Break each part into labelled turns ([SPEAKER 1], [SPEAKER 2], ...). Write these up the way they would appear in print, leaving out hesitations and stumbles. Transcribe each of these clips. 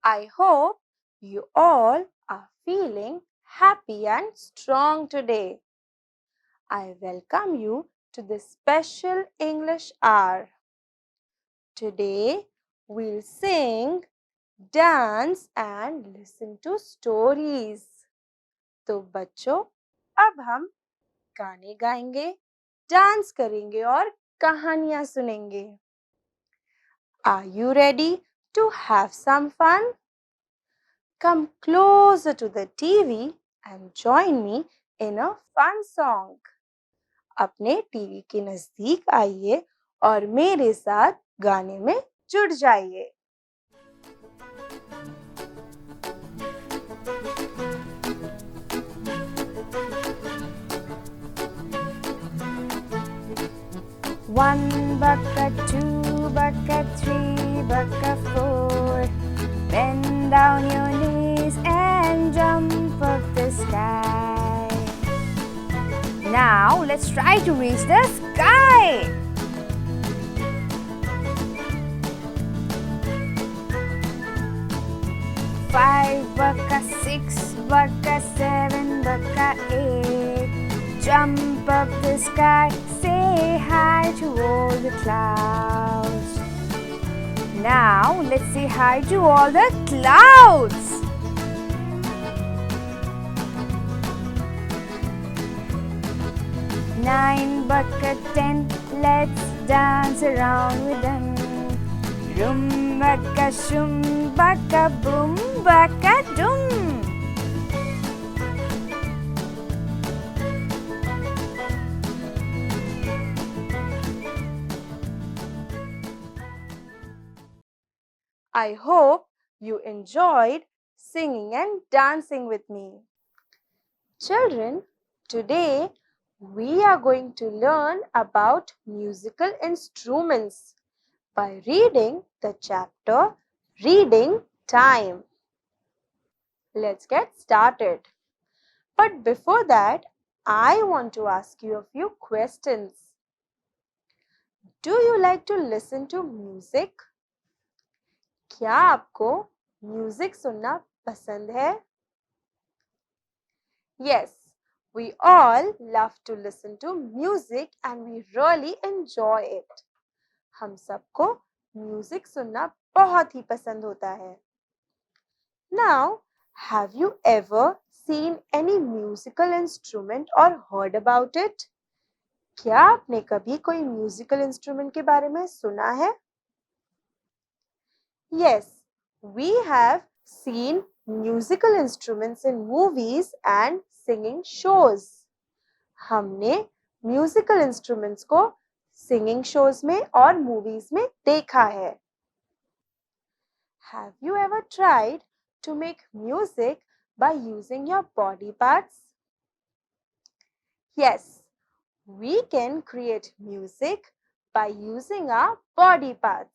[SPEAKER 1] I hope you all are feeling happy and strong today. I welcome you to this special English hour. Today we'll sing, dance and listen to stories. तो बच्चों, अब हम गाने गाएंगे, dance करेंगे और कहानियां सुनेंगे. Are you ready to have some fun? Come closer to the TV and join me in a fun song. अपने टीवी के नजदीक आइए और मेरे साथ गाने में जुड़ जाइए.
[SPEAKER 2] One bucket, two bucket, three bucket, four. Bend down your knees and jump up the sky. Now let's try to reach the sky. Five bucket, six bucket, seven bucket, eight. Jump up the sky, say hi to all the clouds. Now let's say hi to all the clouds. Nine bucket, 10, let's dance around with them. Rum baka shum baka boom baka dum.
[SPEAKER 1] I hope you enjoyed singing and dancing with me. Children, today we are going to learn about musical instruments by reading the chapter Reading Time. Let's get started. But before that, I want to ask you a few questions. Do you like to listen to music? क्या आपको music सुनना पसंद है? Yes, we all love to listen to music and we really enjoy it. हम सबको music सुनना बहुत ही पसंद होता है. Now, have you ever seen any musical instrument or heard about it? क्या आपने कभी कोई म्यूजिकल इंस्ट्रूमेंट के बारे में सुना है? Yes, we have seen musical instruments in movies and singing shows. हमने musical instruments को singing shows में और movies में देखा है. Have you ever tried to make music by using your body parts? Yes, we can create music by using our body parts.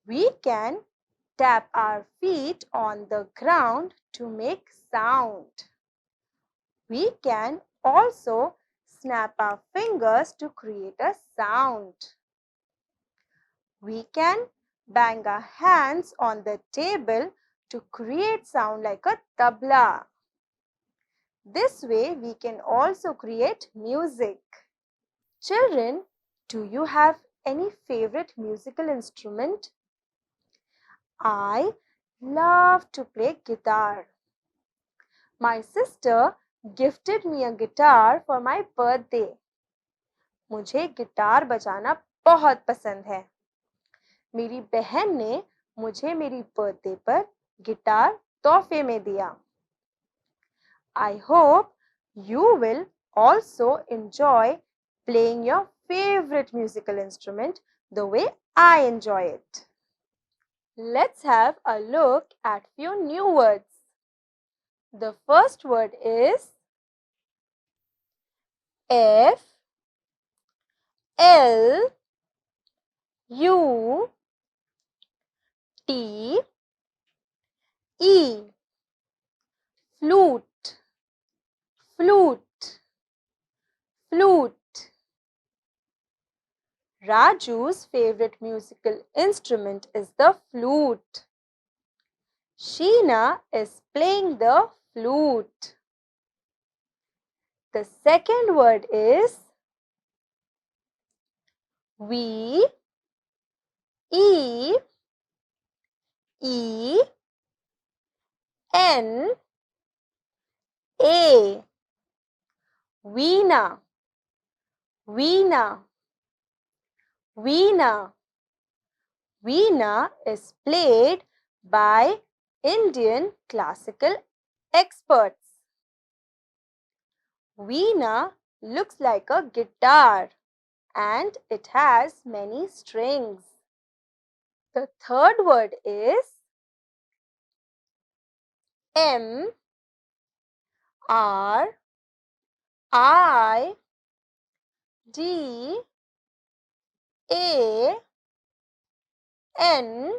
[SPEAKER 1] We can tap our feet on the ground to make sound. We can also snap our fingers to create a sound. We can bang our hands on the table to create sound like a tabla. This way we can also create music. Children, do you have any favorite musical instrument? I love to play guitar. My sister gifted me a guitar for my birthday. मुझे guitar बजाना बहुत पसंद है. मेरी बहन ने मुझे मेरी बर्थडे पर गिटार तोहफे में दिया. I hope you will also enjoy playing your favorite musical instrument the way I enjoy it. Let's have a look at few new words. The first word is F L U T E flute, flute, flute. Raju's favorite musical instrument is the flute. Sheena is playing the flute. The second word is V E E N A. Veena, Veena, Veena. Veena is played by Indian classical experts. Veena looks like a guitar and it has many strings. The third word is M R I D A N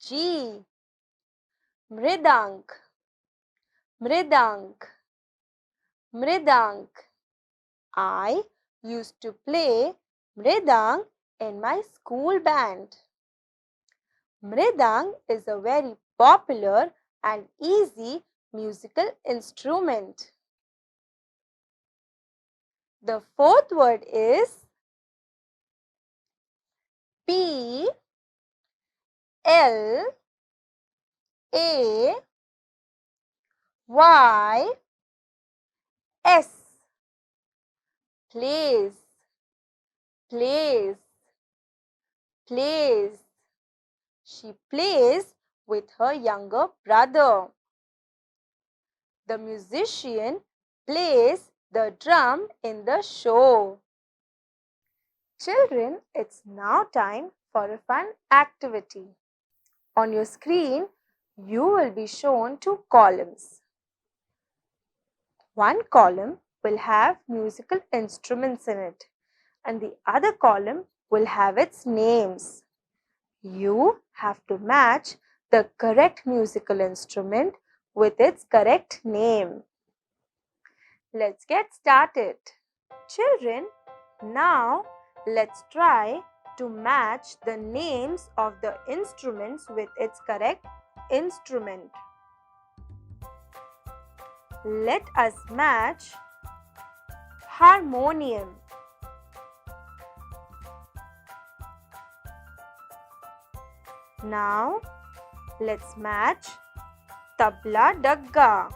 [SPEAKER 1] G. Mridang, Mridang, Mridang. I used to play Mridang in my school band. Mridang is a very popular and easy musical instrument. The fourth word is P L A Y S. Plays, plays, plays. She plays with her younger brother. The musician plays the drum in the show. Children, it's now time for a fun activity. On your screen, you will be shown two columns. One column will have musical instruments in it, and the other column will have its names. You have to match the correct musical instrument with its correct name. Let's get started. Children, now let's try to match the names of the instruments with its correct instrument. Let us match harmonium. Now let's match tabla dagga.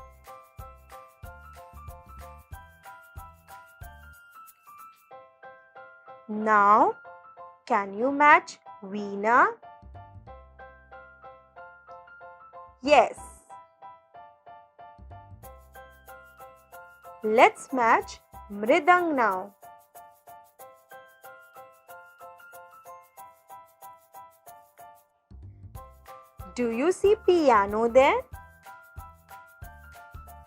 [SPEAKER 1] Now can you match veena? Yes. Let's match mridang now. Do you see piano there?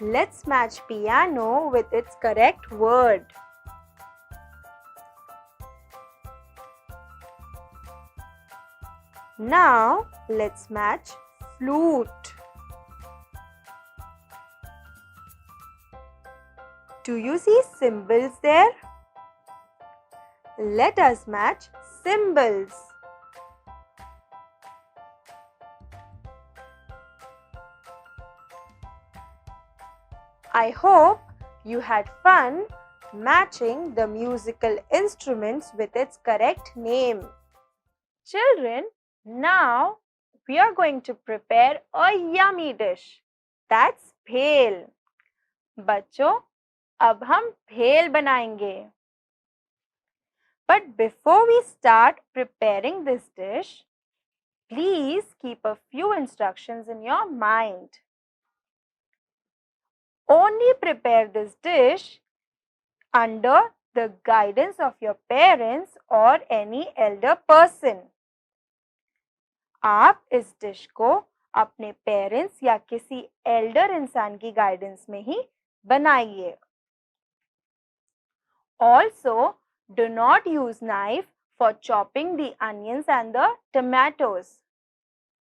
[SPEAKER 1] Let's match piano with its correct word. Now let's match flute. Do you see cymbals there? Let us match cymbals. I hope you had fun matching the musical instruments with its correct name. Children, now we are going to prepare a yummy dish. That's bhel. बच्चों, अब हम भेल बनाएंगे. But before we start preparing this dish, please keep a few instructions in your mind. Only prepare this dish under the guidance of your parents or any elder person. आप इस dish को अपने parents या किसी Elder इंसान की guidance में ही बनाइए. Also, do not use knife for chopping the onions and the tomatoes.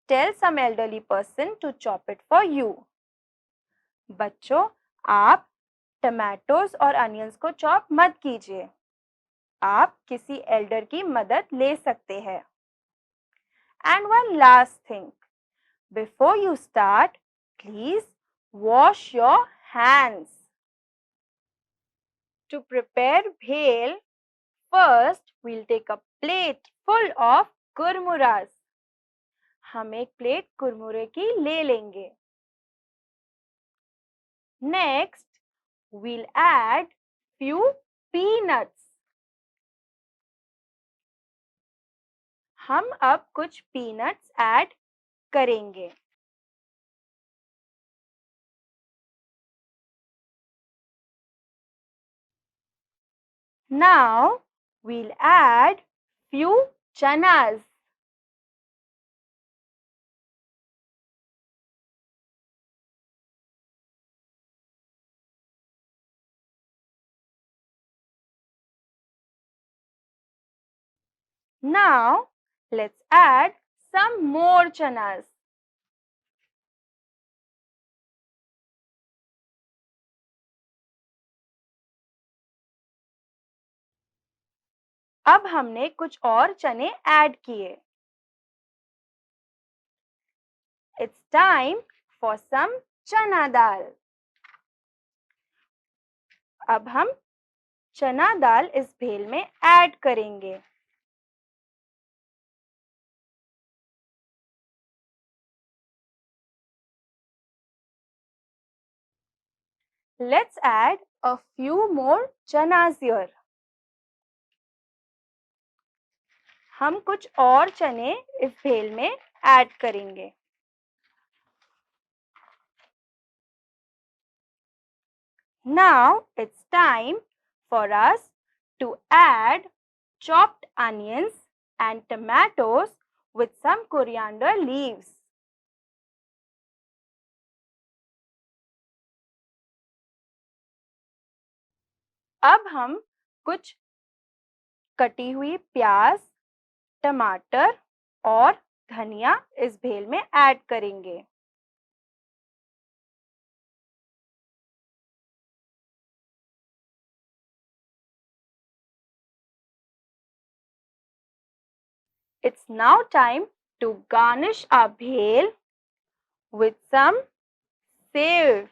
[SPEAKER 1] Tell some elderly person to chop it for you. बच्चों, आप टमाटोज और अनियंस को चॉप मत कीजिए. आप किसी एल्डर की मदद ले सकते हैं. And one last thing, before you start, please wash your hands. To prepare bhel, first we'll take a plate full of kurmuras. हम एक प्लेट कुरमुरे की ले लेंगे. Next, we'll add few peanuts. हम अब कुछ peanuts ऐड करेंगे. Now we'll add few chanas. Now let's add some more chanas. अब हमने कुछ और चने ऐड किए. It's time for some chana dal. अब हम चना दाल इस भेल में ऐड करेंगे. Let's add a few more chanas here. हम कुछ और चने इस भेल में ऐड करेंगे. Now it's time for us to add chopped onions and tomatoes with some coriander leaves. अब हम कुछ कटी हुई प्याज, टमाटर और धनिया इस भेल में ऐड करेंगे. It's now time to garnish our bhel with some sev.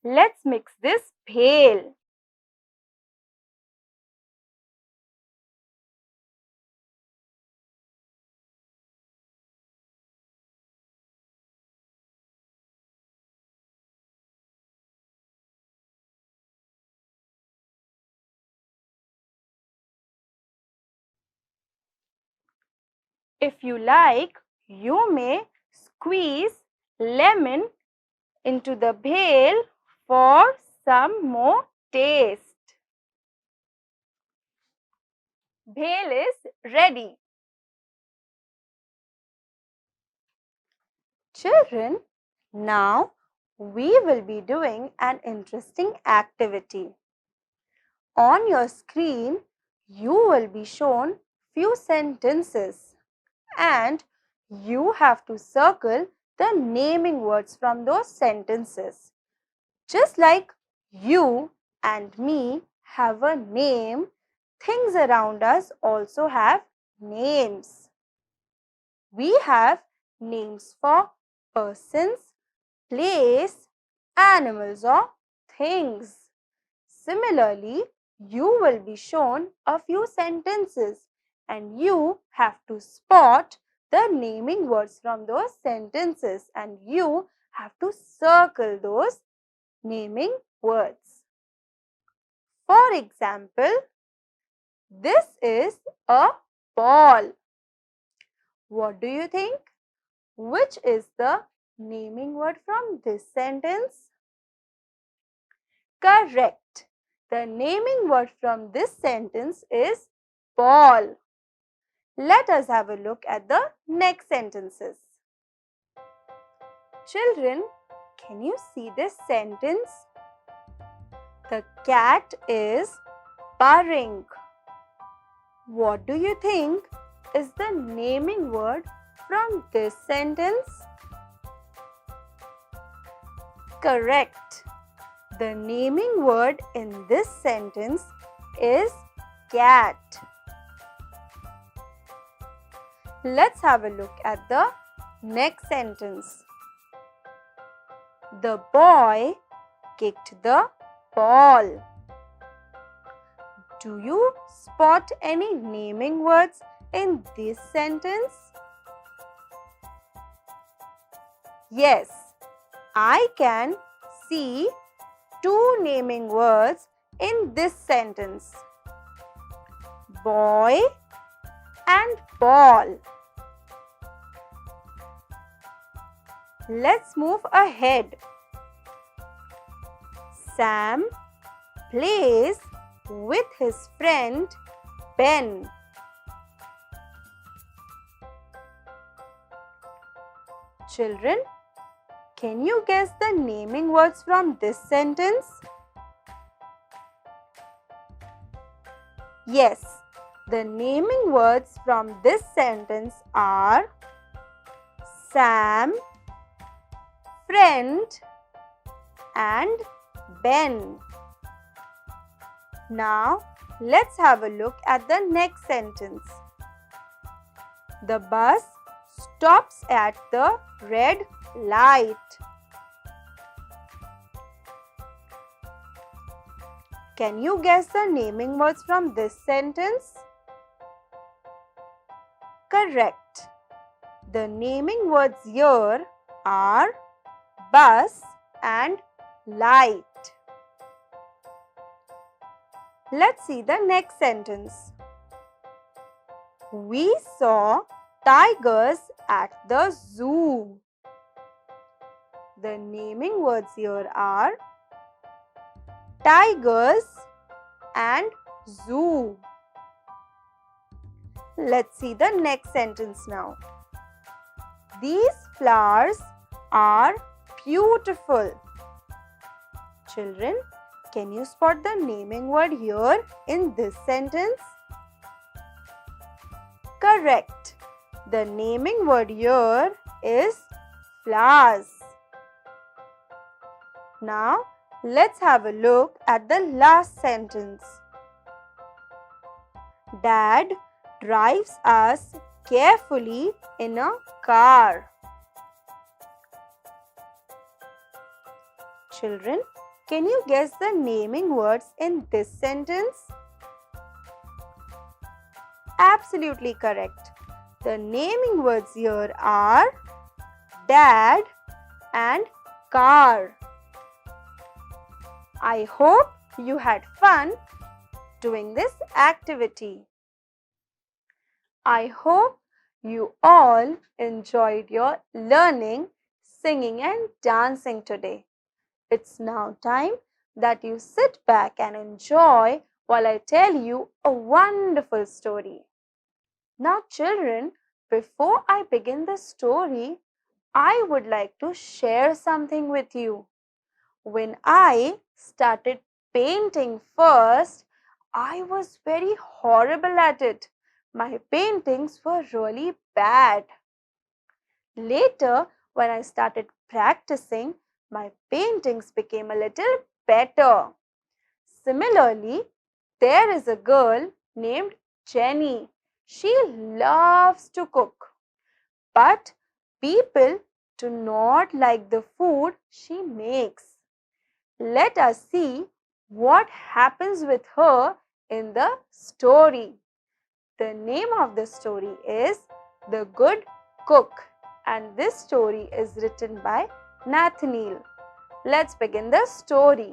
[SPEAKER 1] Let's mix this bhel. If you like, you may squeeze lemon into the bhel for some more taste. Bhel is ready. Children, now we will be doing an interesting activity. On your screen, you will be shown few sentences and you have to circle the naming words from those sentences. Just like you and me have a name, things around us also have names. We have names for persons, place, animals or things. Similarly, you will be shown a few sentences and you have to spot the naming words from those sentences and you have to circle those naming words. For example, this is a ball. What do you think? Which is the naming word from this sentence? Correct. The naming word from this sentence is ball. Let us have a look at the next sentences. Children, can you see this sentence? The cat is purring. What do you think is the naming word from this sentence? Correct. The naming word in this sentence is cat. Let's have a look at the next sentence. The boy kicked the ball. Do you spot any naming words in this sentence? Yes, I can see two naming words in this sentence. Boy and ball. Let's move ahead. Sam plays with his friend Ben. Children, can you guess the naming words from this sentence? Yes, the naming words from this sentence are Sam, friend and Ben. Now, let's have a look at the next sentence. The bus stops at the red light. Can you guess the naming words from this sentence? Correct. The naming words here are bus and light. Let's see the next sentence. We saw tigers at the zoo. The naming words here are tigers and zoo. Let's see the next sentence now. These flowers are beautiful. Children, can you spot the naming word here in this sentence? Correct. The naming word here is flowers. Now, let's have a look at the last sentence. Dad drives us carefully in a car. Children, can you guess the naming words in this sentence? Absolutely correct. The naming words here are dad and car. I hope you had fun doing this activity. I hope you all enjoyed your learning, singing and dancing today. It's now time that you sit back and enjoy while I tell you a wonderful story. Now children, before I begin the story, I would like to share something with you. When I started painting first, I was very horrible at it. My paintings were really bad. Later, when I started practicing, my paintings became a little better. Similarly, there is a girl named Jenny. She loves to cook, but people do not like the food she makes. Let us see what happens with her in the story. The name of the story is The Good Cook, and this story is written by Nathaniel. Let's begin the story.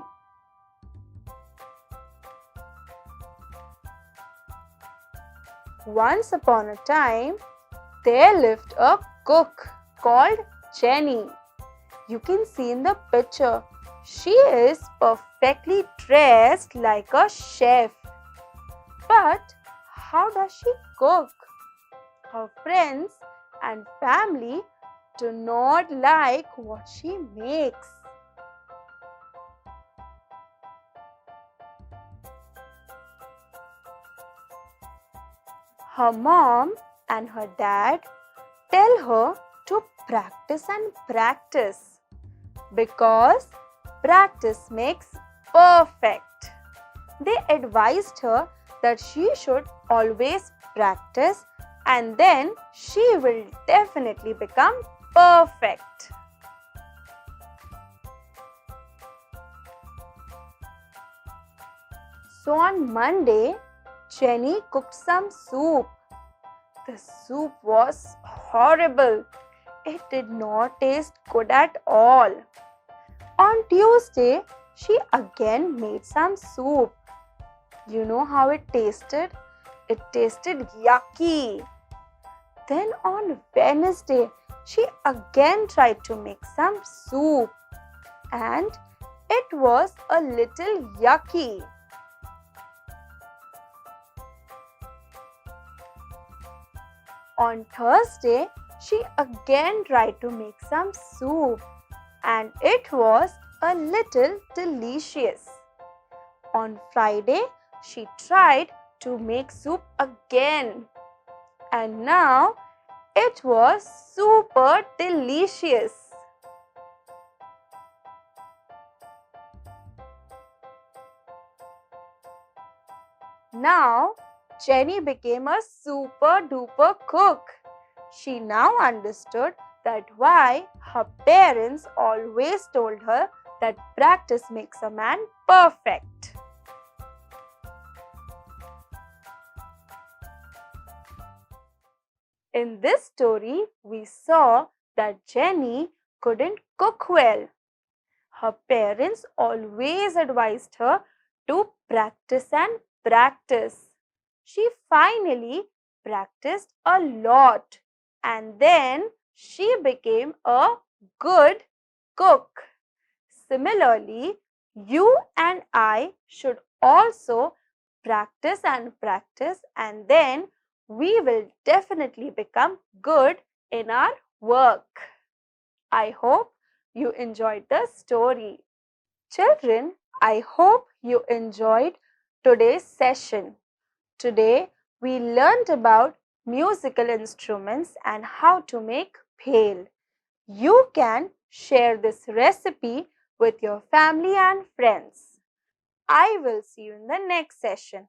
[SPEAKER 1] Once upon a time, there lived a cook called Jenny. You can see in the picture, she is perfectly dressed like a chef. But how does she cook? Her friends and family do not like what she makes. Her mom and her dad tell her to practice and practice because practice makes perfect. They advised her that she should always practice and then she will definitely become perfect. So on Monday, Jenny cooked some soup. The soup was horrible. It did not taste good at all. On Tuesday, she again made some soup. You know how it tasted? It tasted yucky. Then on Wednesday, she again tried to make some soup and it was a little yucky. On Thursday, she again tried to make some soup and it was a little delicious. On Friday, she tried to make soup again and now it was super delicious. Now, Jenny became a super duper cook. She now understood that why her parents always told her that practice makes a man perfect. In this story, we saw that Jenny couldn't cook well. Her parents always advised her to practice and practice. She finally practiced a lot and then she became a good cook. Similarly, you and I should also practice and then we will definitely become good in our work. I hope you enjoyed the story. Children, I hope you enjoyed today's session. Today, we learned about musical instruments and how to make bhel. You can share this recipe with your family and friends. I will see you in the next session.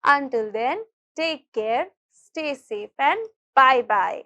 [SPEAKER 1] Until then, take care, stay safe, and bye bye.